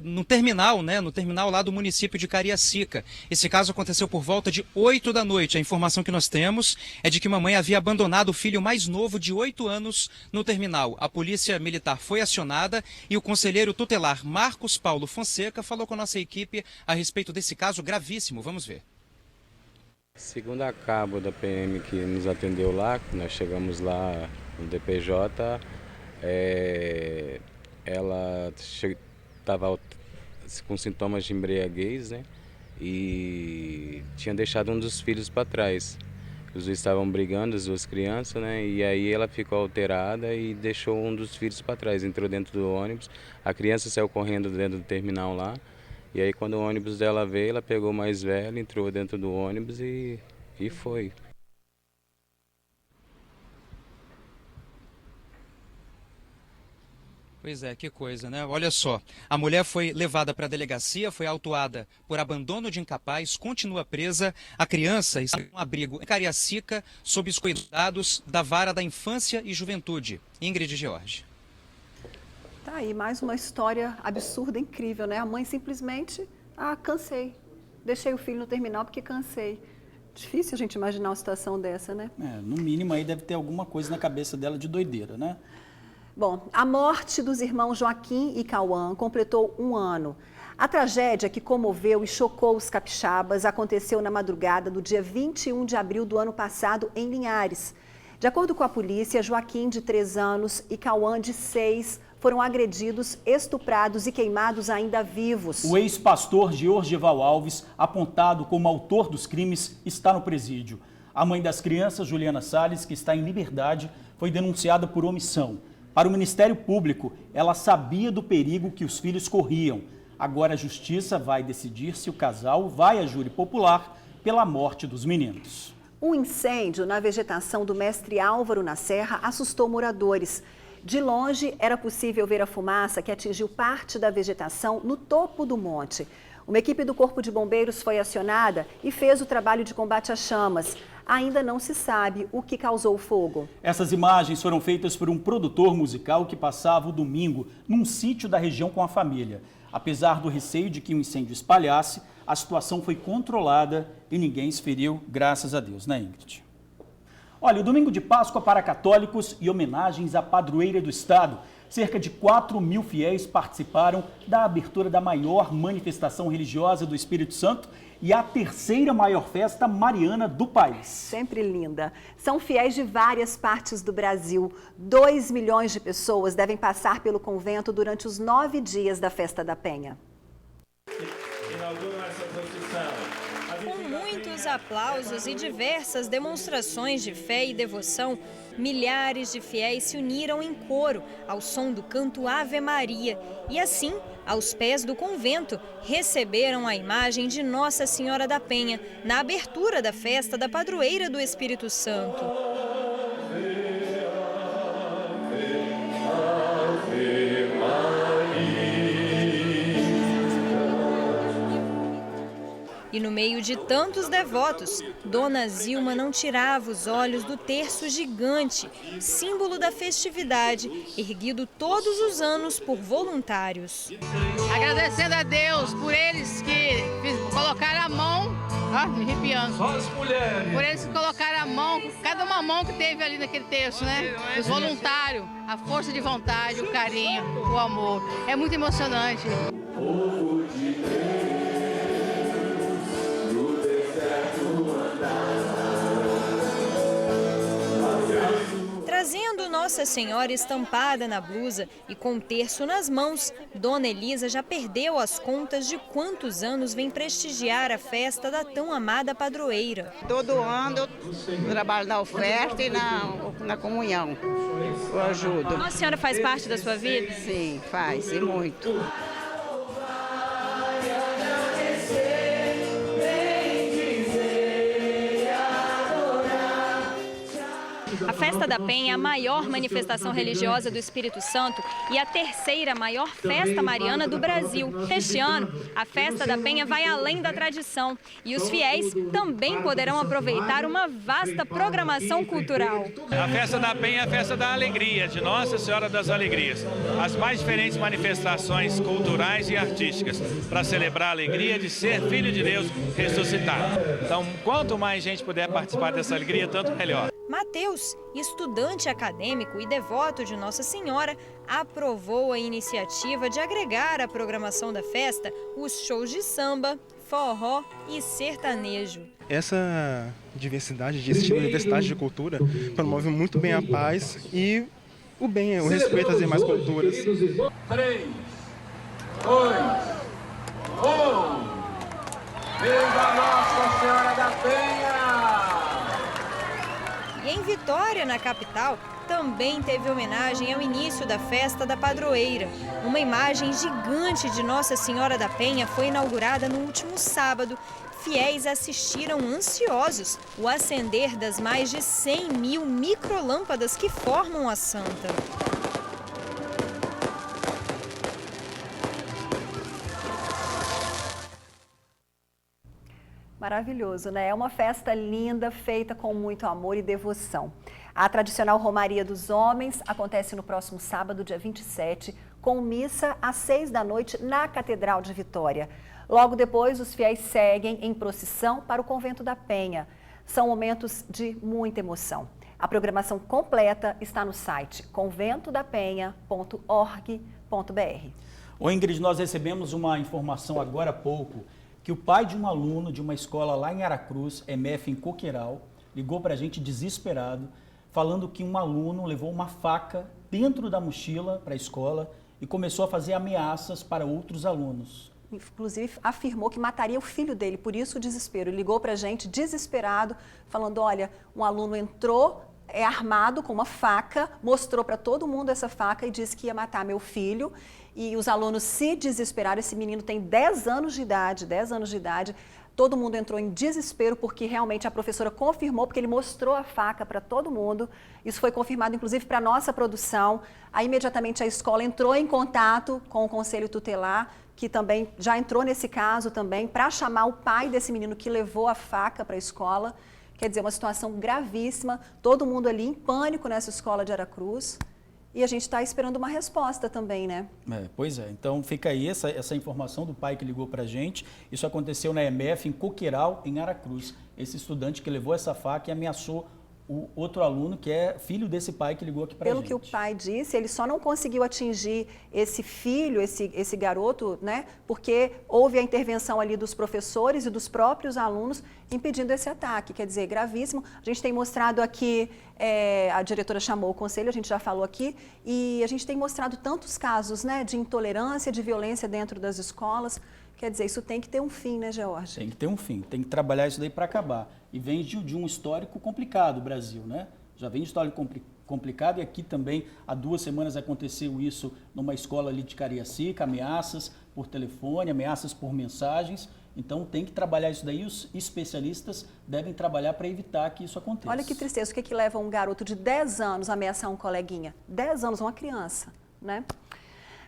Speaker 8: no terminal, No terminal lá do município de Cariacica. Esse caso aconteceu por volta de 8 da noite. A informação que nós temos é de que uma mãe havia abandonado o filho mais novo, de 8 anos, no terminal. A polícia militar foi acionada e o conselheiro tutelar Marcos Paulo Fonseca falou com a nossa equipe a respeito desse caso gravíssimo. Vamos ver.
Speaker 3: Segundo a cabo da PM que nos atendeu lá, nós chegamos lá no DPJ, ela estava com sintomas de embriaguez, e tinha deixado um dos filhos para trás. Os dois estavam brigando, as duas crianças, e aí ela ficou alterada e deixou um dos filhos para trás, entrou dentro do ônibus, a criança saiu correndo dentro do terminal lá. E aí quando o ônibus dela veio, ela pegou o mais velho, entrou dentro do ônibus e foi.
Speaker 8: Pois é, que coisa, né? Olha só, a mulher foi levada para a delegacia, foi autuada por abandono de incapaz, continua presa. A criança está em um abrigo em Cariacica, sob os cuidados da Vara da Infância e Juventude. Ingrid e George.
Speaker 2: Tá aí, mais uma história absurda, incrível, né? A mãe simplesmente, cansei. Deixei o filho no terminal porque cansei. Difícil a gente imaginar uma situação dessa, né?
Speaker 1: No mínimo aí deve ter alguma coisa na cabeça dela de doideira, né?
Speaker 2: Bom, a morte dos irmãos Joaquim e Cauã completou 1 ano. A tragédia que comoveu e chocou os capixabas aconteceu na madrugada do dia 21 de abril do ano passado em Linhares. De acordo com a polícia, Joaquim, de 3 anos, e Cauã, de 6, foram agredidos, estuprados e queimados ainda vivos.
Speaker 1: O ex-pastor Georgival Alves, apontado como autor dos crimes, está no presídio. A mãe das crianças, Juliana Salles, que está em liberdade, foi denunciada por omissão. Para o Ministério Público, ela sabia do perigo que os filhos corriam. Agora a Justiça vai decidir se o casal vai a júri popular pela morte dos meninos.
Speaker 2: Um incêndio na vegetação do Mestre Álvaro na Serra assustou moradores. De longe, era possível ver a fumaça que atingiu parte da vegetação no topo do monte. Uma equipe do Corpo de Bombeiros foi acionada e fez o trabalho de combate às chamas. Ainda não se sabe o que causou o fogo.
Speaker 1: Essas imagens foram feitas por um produtor musical que passava o domingo num sítio da região com a família. Apesar do receio de que o incêndio espalhasse, a situação foi controlada e ninguém se feriu, graças a Deus, né, Ingrid? Olha, o domingo de Páscoa para católicos e homenagens à padroeira do estado. Cerca de 4.000 fiéis participaram da abertura da maior manifestação religiosa do Espírito Santo e a 3ª maior festa mariana do país.
Speaker 2: Sempre linda. São fiéis de várias partes do Brasil. 2 milhões de pessoas devem passar pelo convento durante os 9 dias da Festa da Penha.
Speaker 5: Com muitos aplausos e diversas demonstrações de fé e devoção, milhares de fiéis se uniram em coro ao som do canto Ave Maria e assim, aos pés do convento, receberam a imagem de Nossa Senhora da Penha na abertura da festa da padroeira do Espírito Santo. E no meio de tantos devotos, Dona Zilma não tirava os olhos do terço gigante, símbolo da festividade, erguido todos os anos por voluntários.
Speaker 6: Agradecendo a Deus por eles que colocaram a mão, me arrepiando.
Speaker 24: Só as mulheres.
Speaker 6: Por eles que colocaram a mão, cada uma mão que teve ali naquele terço, né? Os voluntários, a força de vontade, o carinho, o amor. É muito emocionante.
Speaker 24: Povo de Deus.
Speaker 5: Nossa Senhora estampada na blusa e com um terço nas mãos, Dona Elisa já perdeu as contas de quantos anos vem prestigiar a festa da tão amada padroeira.
Speaker 7: Todo ano eu trabalho na oferta e na comunhão. Eu ajudo.
Speaker 5: Nossa Senhora faz parte da sua vida?
Speaker 7: Sim, faz, e muito.
Speaker 5: A Festa da Penha é a maior manifestação religiosa do Espírito Santo e a terceira maior festa mariana do Brasil. Este ano, a Festa da Penha vai além da tradição e os fiéis também poderão aproveitar uma vasta programação cultural.
Speaker 9: A Festa da Penha é a festa da alegria, de Nossa Senhora das Alegrias. As mais diferentes manifestações culturais e artísticas para celebrar a alegria de ser filho de Deus ressuscitado. Então, quanto mais gente puder participar dessa alegria, tanto melhor.
Speaker 5: Mateus, estudante acadêmico e devoto de Nossa Senhora, aprovou a iniciativa de agregar à programação da festa os shows de samba, forró e sertanejo.
Speaker 11: Essa diversidade de estilo, diversidade de cultura, promove muito bem a paz e o bem, o respeito às demais culturas.
Speaker 24: 3, 2, 1... Viva Nossa Senhora da Penha!
Speaker 5: E em Vitória, na capital, também teve homenagem ao início da festa da padroeira. Uma imagem gigante de Nossa Senhora da Penha foi inaugurada no último sábado. Fiéis assistiram ansiosos o acender das mais de 100 mil microlâmpadas que formam a santa.
Speaker 2: Maravilhoso, né? É uma festa linda, feita com muito amor e devoção. A tradicional Romaria dos Homens acontece no próximo sábado, dia 27, com missa às 6 da noite na Catedral de Vitória. Logo depois, os fiéis seguem em procissão para o Convento da Penha. São momentos de muita emoção. A programação completa está no site conventodapenha.org.br.
Speaker 1: Ô Ingrid, nós recebemos uma informação agora há pouco que o pai de um aluno de uma escola lá em Aracruz, MF em Coqueiral, ligou para a gente desesperado, falando que um aluno levou uma faca dentro da mochila para a escola e começou a fazer ameaças para outros alunos.
Speaker 2: Inclusive, afirmou que mataria o filho dele, por isso o desespero. Ele ligou para a gente desesperado, falando, olha, um aluno entrou armado com uma faca, mostrou para todo mundo essa faca e disse que ia matar meu filho. E os alunos se desesperaram, esse menino tem 10 anos de idade, todo mundo entrou em desespero porque realmente a professora confirmou, porque ele mostrou a faca para todo mundo. Isso foi confirmado inclusive para a nossa produção. Aí imediatamente a escola entrou em contato com o Conselho Tutelar, que também já entrou nesse caso também, para chamar o pai desse menino que levou a faca para a escola. Quer dizer, uma situação gravíssima, todo mundo ali em pânico nessa escola de Aracruz. E a gente está esperando uma resposta também, né?
Speaker 1: Pois é, então fica aí essa informação do pai que ligou para a gente. Isso aconteceu na MF em Coqueiral, em Aracruz. Esse estudante que levou essa faca e ameaçou o outro aluno, que é filho desse pai que ligou aqui para a gente.
Speaker 2: Pelo que o pai disse, ele só não conseguiu atingir esse filho, esse garoto, né? Porque houve a intervenção ali dos professores e dos próprios alunos impedindo esse ataque. Quer dizer, gravíssimo. A gente tem mostrado aqui, a diretora chamou o conselho, a gente já falou aqui, e a gente tem mostrado tantos casos, né, de intolerância, de violência dentro das escolas. Quer dizer, isso tem que ter um fim, né, George?
Speaker 1: Tem que ter um fim, tem que trabalhar isso daí para acabar. E vem de um histórico complicado, o Brasil, né? Já vem de histórico complicado e aqui também, há 2 semanas aconteceu isso numa escola ali de Cariacica, ameaças por telefone, ameaças por mensagens. Então tem que trabalhar isso daí, os especialistas devem trabalhar para evitar que isso aconteça.
Speaker 2: Olha que tristeza, o que leva um garoto de 10 anos a ameaçar um coleguinha? 10 anos, uma criança, né?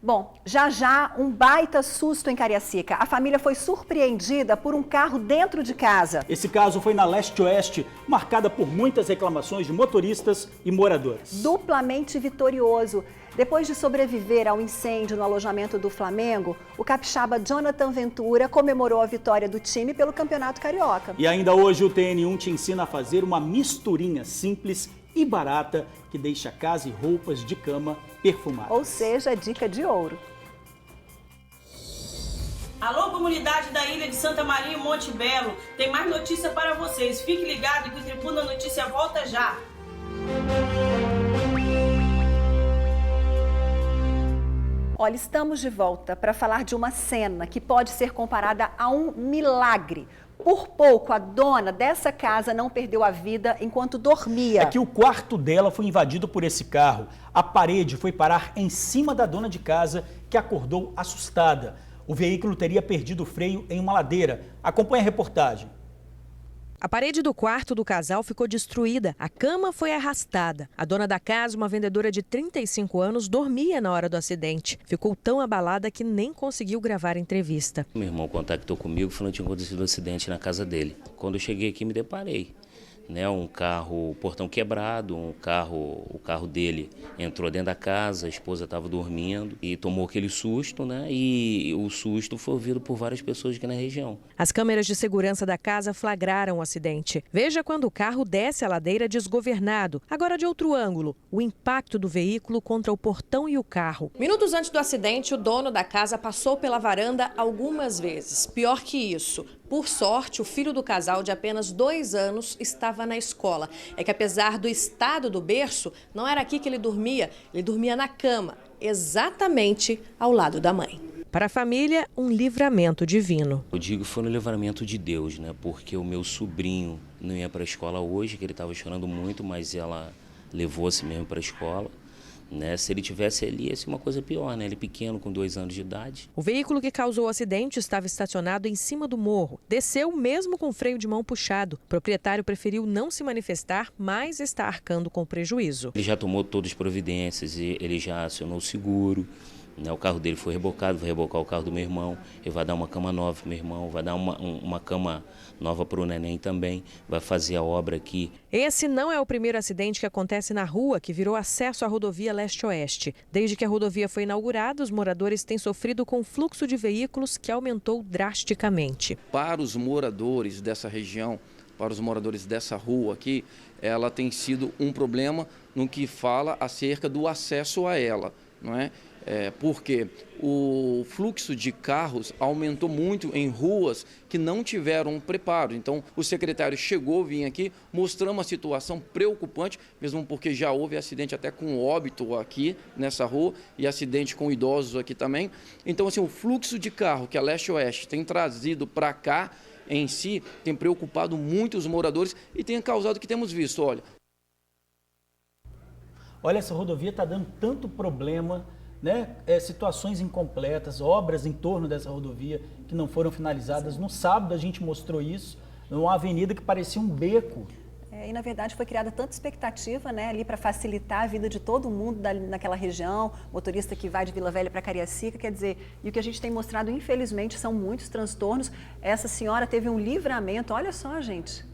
Speaker 2: Bom, já um baita susto em Cariacica. A família foi surpreendida por um carro dentro de casa.
Speaker 1: Esse caso foi na Leste-Oeste, marcada por muitas reclamações de motoristas e moradores.
Speaker 2: Duplamente vitorioso. Depois de sobreviver ao incêndio no alojamento do Flamengo, o capixaba Jonathan Ventura comemorou a vitória do time pelo Campeonato Carioca.
Speaker 1: E ainda hoje o TN1 te ensina a fazer uma misturinha simples e barata que deixa casa e roupas de cama perfumadas.
Speaker 2: Ou seja, dica de ouro.
Speaker 12: Alô, comunidade da Ilha de Santa Maria e Monte Belo. Tem mais notícia para vocês. Fique ligado que o Tribuna Notícia volta já.
Speaker 2: Olha, estamos de volta para falar de uma cena que pode ser comparada a um milagre. Por pouco, a dona dessa casa não perdeu a vida enquanto dormia.
Speaker 1: É que o quarto dela foi invadido por esse carro. A parede foi parar em cima da dona de casa, que acordou assustada. O veículo teria perdido o freio em uma ladeira. Acompanhe a reportagem.
Speaker 20: A parede do quarto do casal ficou destruída, a cama foi arrastada. A dona da casa, uma vendedora de 35 anos, dormia na hora do acidente. Ficou tão abalada que nem conseguiu gravar a entrevista.
Speaker 10: Meu irmão contactou comigo, falou que tinha acontecido um acidente na casa dele. Quando eu cheguei aqui, me deparei. Um carro, portão quebrado, o carro dele entrou dentro da casa, a esposa estava dormindo e tomou aquele susto, e o susto foi ouvido por várias pessoas aqui na região.
Speaker 20: As câmeras de segurança da casa flagraram o acidente. Veja quando o carro desce a ladeira desgovernado. Agora de outro ângulo, o impacto do veículo contra o portão e o carro. Minutos antes do acidente, o dono da casa passou pela varanda algumas vezes. Pior que isso, por sorte, o filho do casal de apenas 2 anos estava na escola. É que apesar do estado do berço, não era aqui que ele dormia na cama, exatamente ao lado da mãe. Para a família, um livramento divino.
Speaker 10: Eu digo que foi um livramento de Deus, porque o meu sobrinho não ia para a escola hoje, que ele estava chorando muito, mas ela levou-se mesmo para a escola. Se ele tivesse ali, ia ser uma coisa pior, Ele pequeno, com 2 anos de idade.
Speaker 20: O veículo que causou o acidente estava estacionado em cima do morro. Desceu mesmo com o freio de mão puxado. O proprietário preferiu não se manifestar, mas está arcando com o prejuízo.
Speaker 10: Ele já tomou todas as providências, ele já acionou o seguro. O carro dele foi rebocado, vai rebocar o carro do meu irmão. Ele vai dar uma cama nova para o meu irmão, vai dar uma cama nova para o neném também. Vai fazer a obra aqui.
Speaker 20: Esse não é o primeiro acidente que acontece na rua que virou acesso à rodovia leste-oeste. Desde que a rodovia foi inaugurada, os moradores têm sofrido com o fluxo de veículos que aumentou drasticamente.
Speaker 13: Para os moradores dessa região, para os moradores dessa rua aqui, ela tem sido um problema no que fala acerca do acesso a ela, não é? Porque o fluxo de carros aumentou muito em ruas que não tiveram preparo. Então, o secretário chegou, vinha aqui, mostrando uma situação preocupante, mesmo porque já houve acidente até com óbito aqui nessa rua e acidente com idosos aqui também. Então, assim, o fluxo de carro que a Leste-Oeste tem trazido para cá, em si, tem preocupado muito os moradores e tem causado o que temos visto.
Speaker 1: Olha, essa rodovia está dando tanto problema, situações incompletas, obras em torno dessa rodovia que não foram finalizadas. No sábado a gente mostrou isso, numa avenida que parecia um beco.
Speaker 2: E na verdade foi criada tanta expectativa ali para facilitar a vida de todo mundo naquela região, motorista que vai de Vila Velha para Cariacica, quer dizer, e o que a gente tem mostrado infelizmente são muitos transtornos. Essa senhora teve um livramento, olha só, gente.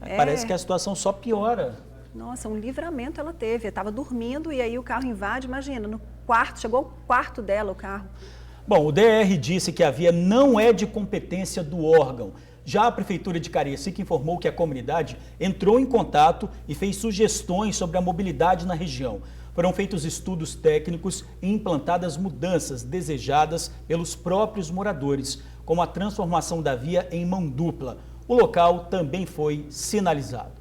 Speaker 1: Parece que a situação só piora.
Speaker 2: Nossa, um livramento ela teve, estava dormindo e aí o carro invade, imagina, no quarto, chegou ao quarto dela o carro.
Speaker 1: Bom, o DR disse que a via não é de competência do órgão. Já a Prefeitura de Cariacica informou que a comunidade entrou em contato e fez sugestões sobre a mobilidade na região. Foram feitos estudos técnicos e implantadas mudanças desejadas pelos próprios moradores, como a transformação da via em mão dupla. O local também foi sinalizado.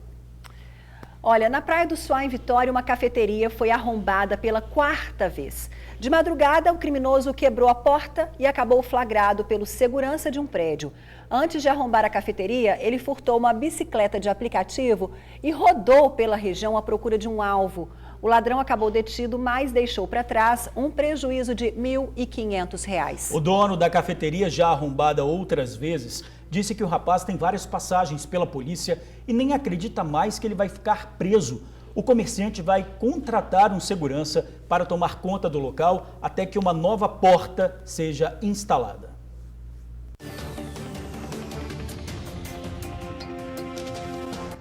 Speaker 2: Olha, na Praia do Suá, em Vitória, uma cafeteria foi arrombada pela 4ª vez. De madrugada, o criminoso quebrou a porta e acabou flagrado pelo segurança de um prédio. Antes de arrombar a cafeteria, ele furtou uma bicicleta de aplicativo e rodou pela região à procura de um alvo. O ladrão acabou detido, mas deixou para trás um prejuízo de R$ 1.500.
Speaker 1: O dono da cafeteria, já arrombada outras vezes, disse que o rapaz tem várias passagens pela polícia e nem acredita mais que ele vai ficar preso. O comerciante vai contratar um segurança para tomar conta do local até que uma nova porta seja instalada.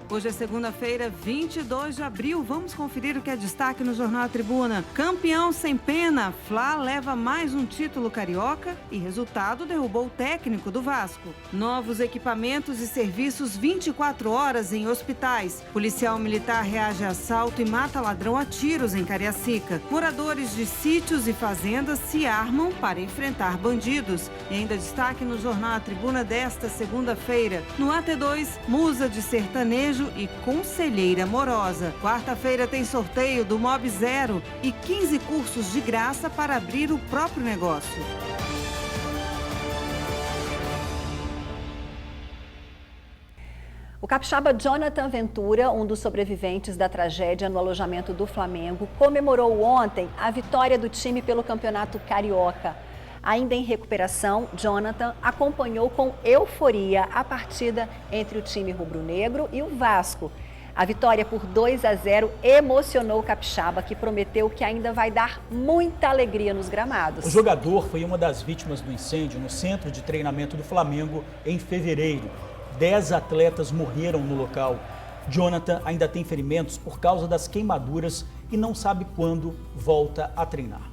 Speaker 14: Hoje é segunda-feira, 22 de abril. Vamos conferir o que é destaque no Jornal A Tribuna. Campeão sem pena, Fla leva mais um título carioca e resultado derrubou o técnico do Vasco. Novos equipamentos e serviços 24 horas em hospitais. Policial militar reage a assalto e mata ladrão a tiros em Cariacica. Moradores de sítios e fazendas se armam para enfrentar bandidos. E ainda destaque no Jornal A Tribuna desta segunda-feira. No AT2, musa de sertanejo sertanejo e conselheira amorosa. Quarta-feira tem sorteio do Mob Zero e 15 cursos de graça para abrir o próprio negócio.
Speaker 2: O capixaba Jonathan Ventura, um dos sobreviventes da tragédia no alojamento do Flamengo, comemorou ontem a vitória do time pelo Campeonato Carioca. Ainda em recuperação, Jonathan acompanhou com euforia a partida entre o time rubro-negro e o Vasco. A vitória por 2-0 emocionou o capixaba, que prometeu que ainda vai dar muita alegria nos gramados.
Speaker 1: O jogador foi uma das vítimas do incêndio no centro de treinamento do Flamengo em fevereiro. 10 atletas morreram no local. Jonathan ainda tem ferimentos por causa das queimaduras e não sabe quando volta a treinar.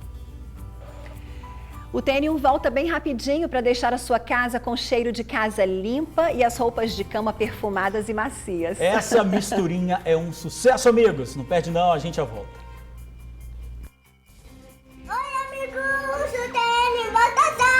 Speaker 2: O TN1 volta bem rapidinho para deixar a sua casa com cheiro de casa limpa e as roupas de cama perfumadas e macias.
Speaker 1: Essa misturinha é um sucesso, amigos. Não perde não, a gente já volta.
Speaker 15: Oi, amigos, o TN volta já!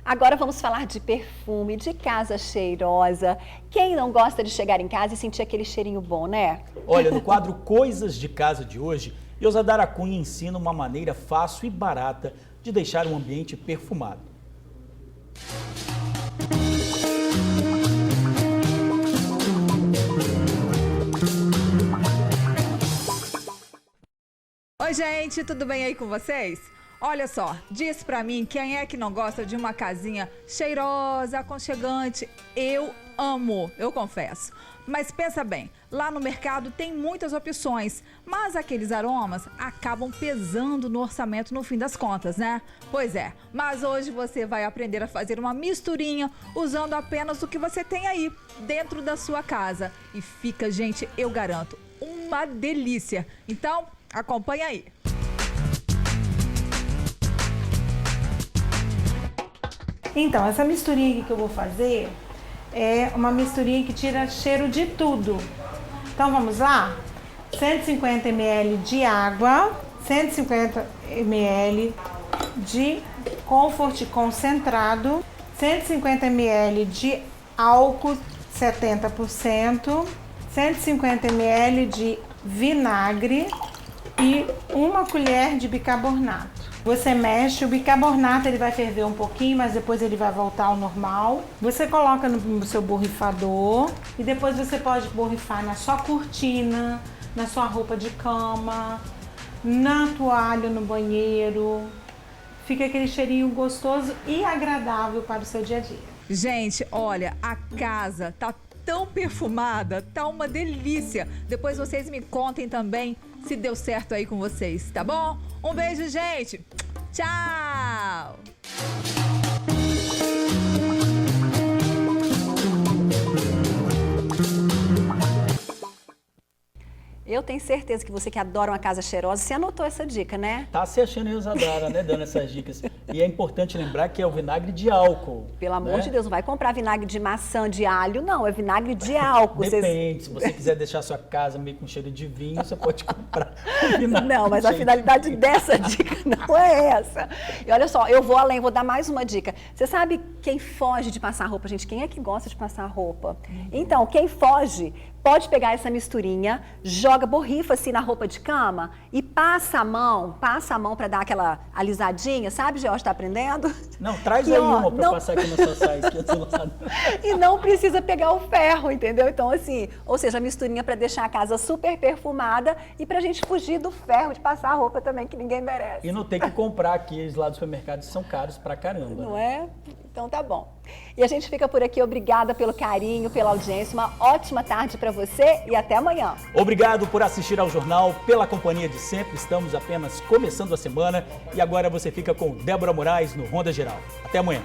Speaker 2: Agora vamos falar de perfume, de casa cheirosa. Quem não gosta de chegar em casa e sentir aquele cheirinho bom, né?
Speaker 1: Olha, no quadro Coisas de Casa de hoje, Yosadara Cunha ensina uma maneira fácil e barata de deixar um ambiente perfumado.
Speaker 16: Oi, gente, tudo bem aí com vocês? Olha só, diz pra mim quem é que não gosta de uma casinha cheirosa, aconchegante. Eu amo, eu confesso. Mas pensa bem, lá no mercado tem muitas opções, mas aqueles aromas acabam pesando no orçamento no fim das contas, né? Pois é, mas hoje você vai aprender a fazer uma misturinha usando apenas o que você tem aí, dentro da sua casa. E fica, gente, eu garanto, uma delícia. Então, acompanha aí.
Speaker 17: Então, essa misturinha aqui que eu vou fazer é uma misturinha que tira cheiro de tudo. Então, vamos lá? 150 ml de água, 150 ml de Comfort concentrado, 150 ml de álcool 70%, 150 ml de vinagre e 1 colher de bicarbonato. Você mexe, o bicarbonato ele vai ferver um pouquinho, mas depois ele vai voltar ao normal. Você coloca no seu borrifador e depois você pode borrifar na sua cortina, na sua roupa de cama, na toalha no banheiro. Fica aquele cheirinho gostoso e agradável para o seu dia a dia.
Speaker 16: Gente, olha, a casa tá tão perfumada, tá uma delícia. Depois vocês me contem também se deu certo aí com vocês, tá bom? Um beijo, gente. Tchau!
Speaker 2: Eu tenho certeza que você que adora uma casa cheirosa, você anotou essa dica, né?
Speaker 1: Tá se achando Yosadara, né, dando essas dicas. E é importante lembrar que é o vinagre de álcool.
Speaker 2: Pelo amor de Deus, não vai comprar vinagre de maçã, de alho, não. É vinagre de álcool.
Speaker 1: Depende, se você quiser deixar sua casa meio com cheiro de vinho, você pode comprar vinagre.
Speaker 2: Não, mas a finalidade dessa dica não é essa. E olha só, eu vou além, vou dar mais uma dica. Você sabe quem foge de passar roupa, gente? Quem é que gosta de passar roupa? Então, quem foge pode pegar essa misturinha, joga, borrifa assim na roupa de cama e passa a mão para dar aquela alisadinha, sabe, George, tá aprendendo?
Speaker 1: Não, traz aí uma para passar aqui na sua saia, aqui do lado.
Speaker 2: E não precisa pegar o ferro, entendeu? Então, assim, ou seja, a misturinha para deixar a casa super perfumada e pra gente fugir do ferro de passar a roupa também, que ninguém merece.
Speaker 1: E não tem que comprar aqui, lá do supermercado são caros pra caramba.
Speaker 2: Não é? Então tá bom. E a gente fica por aqui. Obrigada pelo carinho, pela audiência. Uma ótima tarde para você e até amanhã.
Speaker 1: Obrigado por assistir ao jornal, pela companhia de sempre. Estamos apenas começando a semana e agora você fica com Débora Moraes no Ronda Geral. Até amanhã.